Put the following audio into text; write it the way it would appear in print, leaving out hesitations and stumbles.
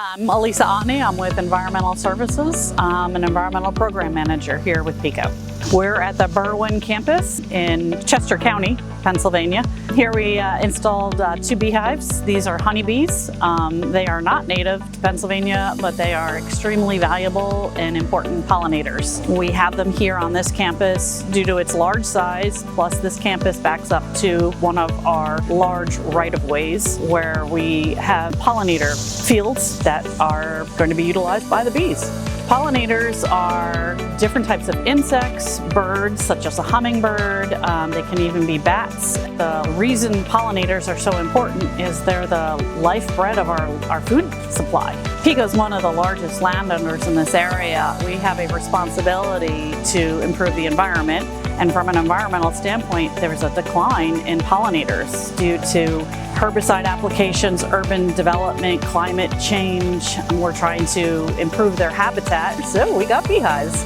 I'm Elisa Otney. I'm with Environmental Services. I'm an Environmental Program Manager here with PECO. We're at the Berwyn campus in Chester County, Pennsylvania. Here we installed 2 beehives. These are honeybees. They are not native to Pennsylvania, but they are extremely valuable and important pollinators. We have them here on this campus due to its large size, plus this campus backs up to one of our large right-of-ways where we have pollinator fields that are going to be utilized by the bees. Pollinators are different types of insects, birds such as a hummingbird, they can even be bats. The reason pollinators are so important is they're the lifeblood of our food supply. PECO is one of the largest landowners in this area. We have a responsibility to improve the environment, and from an environmental standpoint, there's a decline in pollinators due to herbicide applications, urban development, climate change. We're trying to improve their habitat, so we got beehives.